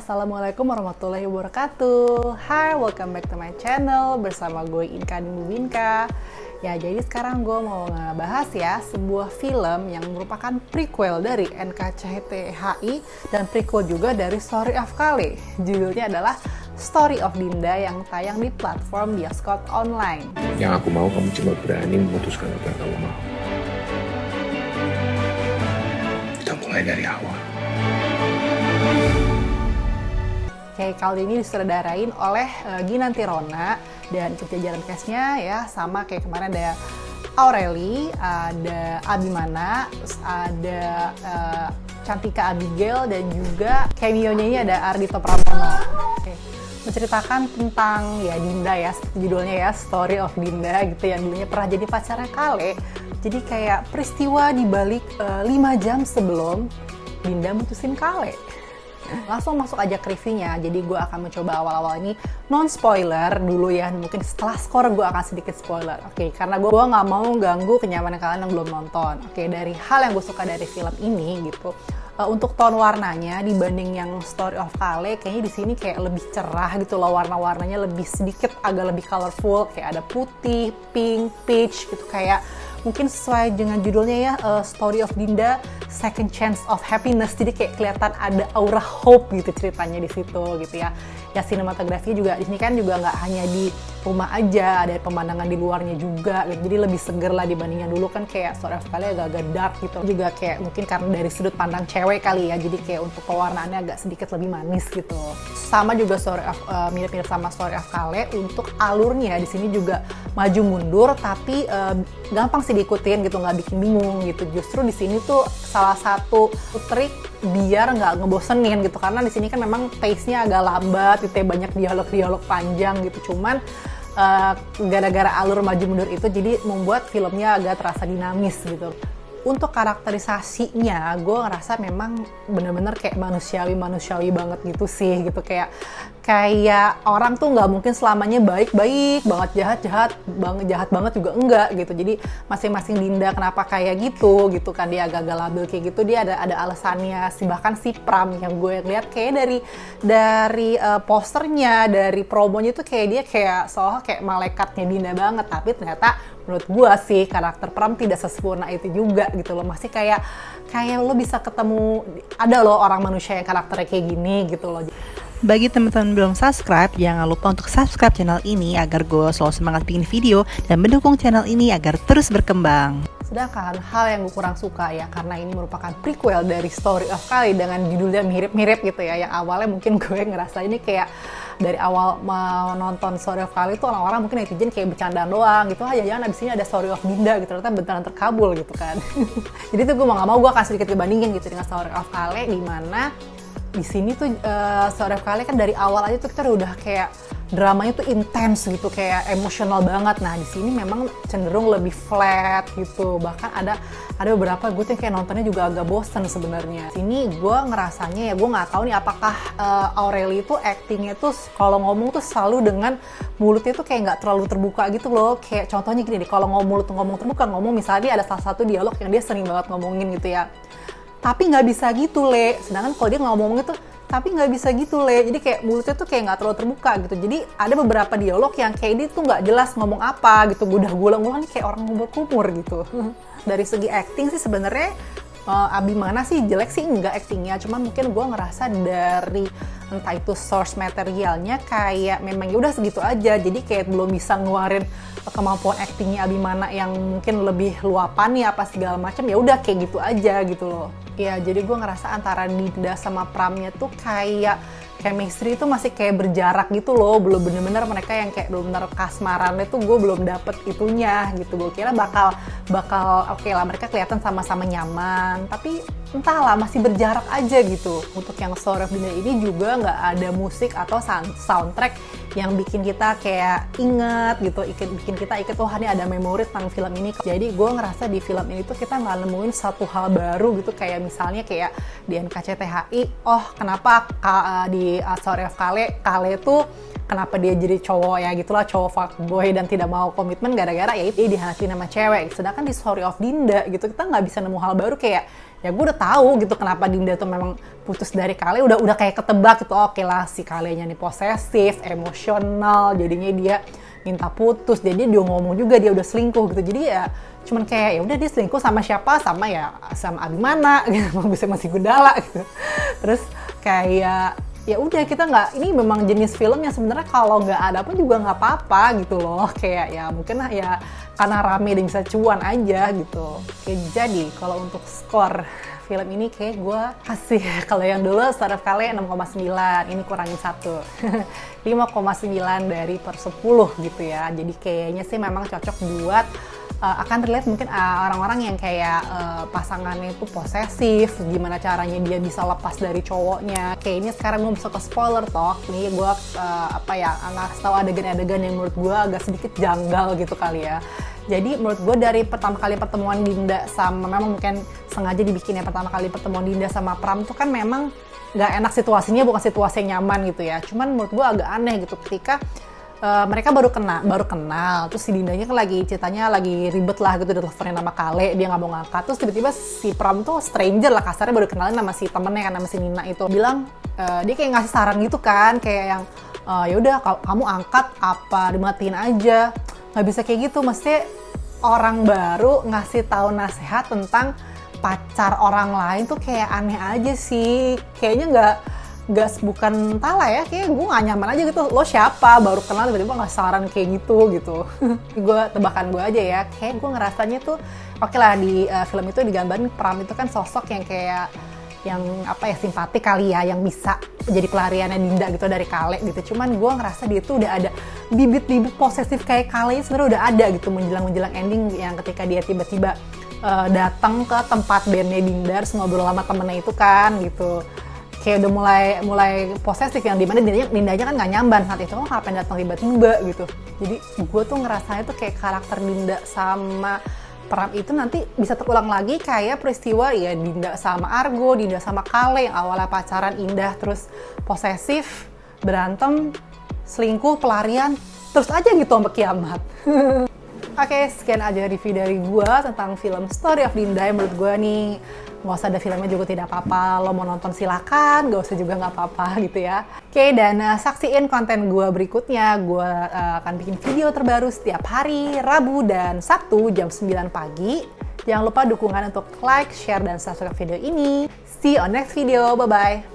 Assalamualaikum warahmatullahi wabarakatuh. Hai, welcome back to my channel bersama gue Inka Dimubinka. Ya, jadi sekarang gue mau ngebahas ya sebuah film yang merupakan prequel dari NKCTHI dan prequel juga dari Story of Kale. Judulnya adalah Story of Dinda yang tayang di platform bioskop online. Yang aku mau kamu cuma berani memutuskan apa yang kamu mau. Kita mulai dari awal. Oke, kali ini disutradarain oleh Ginanti Rona dan ikut jajaran cast-nya ya sama kayak kemarin ada Aureli, ada Abimana, terus ada Cantika Abigail dan juga cameo-nya ini ada Ardhito Pramono. Oke. Menceritakan tentang ya Dinda ya, seperti judulnya ya Story of Dinda gitu yang dulunya pernah jadi pacarnya Kale. Jadi kayak peristiwa di balik 5 jam sebelum Dinda mutusin Kale. Langsung masuk aja ke reviewnya, jadi gue akan mencoba awal-awal ini non-spoiler dulu ya, mungkin setelah skor gue akan sedikit spoiler. Oke, karena gue nggak mau ganggu kenyamanan kalian yang belum nonton. Oke, dari hal yang gue suka dari film ini gitu, untuk tone warnanya dibanding yang Story of Kale, kayaknya di sini kayak lebih cerah gitu loh, warna-warnanya lebih sedikit agak lebih colorful, kayak ada putih, pink, peach gitu, kayak mungkin sesuai dengan judulnya ya, Story of Dinda, Second Chance of Happiness. Jadi kayak kelihatan ada aura hope gitu ceritanya di situ gitu ya. Ya sinematografinya juga di sini kan juga nggak hanya di rumah aja, ada pemandangan di luarnya juga gitu. Jadi lebih seger lah dibandingnya dulu kan kayak Story of Kale agak-agak dark gitu. Juga kayak mungkin karena dari sudut pandang cewek kali ya. Jadi kayak untuk pewarnaannya agak sedikit lebih manis gitu. Sama juga mirip-mirip sama Story of Kale, untuk alurnya di sini juga maju mundur tapi gampang sih diikutin gitu, nggak bikin bingung gitu. Justru di sini tuh salah satu trik biar nggak ngebosenin gitu, karena di sini kan memang pace-nya agak lambat gitu ya, banyak dialog-dialog panjang gitu. Cuman gara-gara alur maju mundur itu jadi membuat filmnya agak terasa dinamis gitu. Untuk karakterisasinya, gue ngerasa memang bener-bener kayak manusiawi banget gitu sih gitu, kayak orang tuh nggak mungkin selamanya baik-baik banget, jahat banget juga enggak gitu. Jadi masing-masing Dinda kenapa kayak gitu kan, dia agak-agak labil kayak gitu, dia ada alasannya sih. Bahkan si Pram yang gue lihat kayak dari posternya, dari promonya tuh kayak dia kayak seolah kayak malaikatnya Dinda banget, tapi ternyata menurut gue sih karakter Pram tidak sesempurna itu juga gitu loh. Masih kayak lo bisa ketemu, ada loh orang manusia yang karakternya kayak gini gitu loh. Bagi teman-teman belum subscribe, jangan lupa untuk subscribe channel ini agar gue selalu semangat bikin video dan mendukung channel ini agar terus berkembang. Sedangkan hal yang gue kurang suka ya, karena ini merupakan prequel dari Story of Kale dengan judulnya mirip-mirip gitu ya, yang awalnya mungkin gue ngerasa ini kayak dari awal mau nonton Story of Kale itu orang-orang mungkin netizen kayak bercandaan doang gitu, jangan abis ini ada Story of Dinda gitu, ternyata beneran terkabul gitu kan. Jadi tuh gue mau gak mau gue akan sedikit dibandingin gitu dengan Story of Kale, di mana di sini tuh Story of Kale kan dari awal aja tuh kita udah kayak dramanya tuh intens gitu, kayak emosional banget. Nah di sini memang cenderung lebih flat gitu, bahkan ada beberapa gue tuh kayak nontonnya juga agak bosen sebenarnya. Sini gue ngerasanya ya, gue nggak tahu nih apakah Aureli itu actingnya tuh kalau ngomong tuh selalu dengan mulutnya tuh kayak nggak terlalu terbuka gitu loh. Kayak contohnya gini deh, kalau ngomong terbuka, ngomong misalnya ada salah satu dialog yang dia sering banget ngomongin gitu ya, tapi nggak bisa gitu Le. Sedangkan kalau dia ngomong gitu tapi nggak bisa gitu Le, jadi kayak mulutnya tuh kayak nggak terlalu terbuka gitu. Jadi ada beberapa dialog yang kayak dia tuh nggak jelas ngomong apa gitu, udah ngulang-ngulang nih kayak orang kumur-kumur gitu. Dari segi acting sih sebenarnya Abimana sih jelek sih enggak actingnya, cuman mungkin gue ngerasa dari entah itu source materialnya kayak memang ya udah segitu aja, jadi kayak belum bisa ngeluarin kemampuan actingnya Abimana yang mungkin lebih luapan ya apa segala macam, ya udah kayak gitu aja gitu loh. Ya jadi gue ngerasa antara Dinda sama Pramnya tuh kayak chemistry itu masih kayak berjarak gitu loh, belum bener-bener mereka yang kayak bener-bener kasmarannya tuh gue belum dapet itunya gitu. Gue kira bakal oke lah mereka kelihatan sama-sama nyaman, tapi entahlah masih berjarak aja gitu. Untuk yang Story of Dinda ini juga nggak ada musik atau soundtrack yang bikin kita kayak inget gitu, bikin kita ikut wah ini ada memori tentang film ini. Jadi gue ngerasa di film ini tuh kita nggak nemuin satu hal baru gitu, kayak misalnya kayak di NKCTHI, oh kenapa di Story of Kale tuh kenapa dia jadi cowok ya gitulah, cowok fuckboy dan tidak mau komitmen gara-gara ya dia dihianatin sama cewek. Sedangkan di Story of Dinda gitu kita nggak bisa nemu hal baru, kayak ya gue udah tahu gitu kenapa Dinda tuh memang putus dari Kale, udah kayak ketebak gitu. Oke lah, si Kalenya nih posesif, emosional, jadinya dia minta putus, jadi dia ngomong juga dia udah selingkuh gitu. Jadi ya cuman kayak ya udah dia selingkuh sama siapa, sama Abimana gitu, masih Gundala gitu. Terus kayak ya udah kita nggak, ini memang jenis film yang sebenarnya kalau nggak ada pun juga nggak apa-apa gitu loh, kayak ya mungkin ya karena rame dan bisa cuan aja gitu. Oke, jadi kalau untuk skor film ini kayak gue kasih, kalau yang dulu Story of Kale 6,9, ini kurangin 1 5,9 dari per 10 gitu ya. Jadi kayaknya sih memang cocok buat akan relate mungkin orang-orang yang kayak pasangannya itu posesif, gimana caranya dia bisa lepas dari cowoknya. Kayaknya sekarang gue bisa ke spoiler talk nih, gue ngasih tahu adegan-adegan yang menurut gue agak sedikit janggal gitu kali ya. Jadi menurut gue dari pertama kali pertemuan Dinda sama, memang mungkin sengaja dibikinnya pertama kali pertemuan Dinda sama Pram tuh kan memang gak enak situasinya, bukan situasi yang nyaman gitu ya. Cuman menurut gue agak aneh gitu ketika mereka baru kenal, terus si Dindanya kan ceritanya lagi ribet lah gitu, udah teleponin sama Kale, dia nggak mau ngangkat, terus tiba-tiba si Pram tuh stranger lah kasarnya, baru kenalin sama si temennya kan, sama si Nina itu, bilang dia kayak ngasih saran gitu kan, kayak yang ya udah kamu angkat apa dimatiin aja, nggak bisa kayak gitu, mesti orang baru ngasih tahu nasihat tentang pacar orang lain tuh kayak aneh aja sih, kayaknya bukan entahlah ya, kayak gue gak nyaman aja gitu. Lo siapa? Baru kenal tiba-tiba ngasih saran kayak gitu. Gue tebakan gue aja ya, kayak gue ngerasanya tuh oke lah di film itu digambarin Pram itu kan sosok yang kayak yang simpatik kali ya, yang bisa jadi pelariannya Dinda gitu dari Kale gitu. Cuman gue ngerasa dia tuh udah ada bibit-bibit posesif kayak Kale sebenarnya udah ada gitu menjelang ending, yang ketika dia tiba-tiba datang ke tempat bandnya Dinda, terus ngobrol sama temennya itu kan gitu. Kayak udah mulai posesif, yang dimana Dindanya kan nggak nyamban saat itu, ngapain datang tiba-tiba gitu. Jadi gue tuh ngerasanya tuh kayak karakter Dinda sama Pram itu nanti bisa terulang lagi kayak peristiwa ya Dinda sama Argo, Dinda sama Kale yang awalnya pacaran indah, terus posesif, berantem, selingkuh, pelarian, terus aja gitu sampai kiamat. Oke, sekian aja review dari gue tentang film Story of Dinda. Menurut gue nih, nggak usah ada filmnya juga tidak apa-apa. Lo mau nonton silakan, nggak usah juga nggak apa-apa gitu ya. Oke, dan saksiin konten gue berikutnya. Gue akan bikin video terbaru setiap hari, Rabu dan Sabtu jam 9 pagi. Jangan lupa dukungan untuk like, share, dan subscribe video ini. See you on next video. Bye-bye.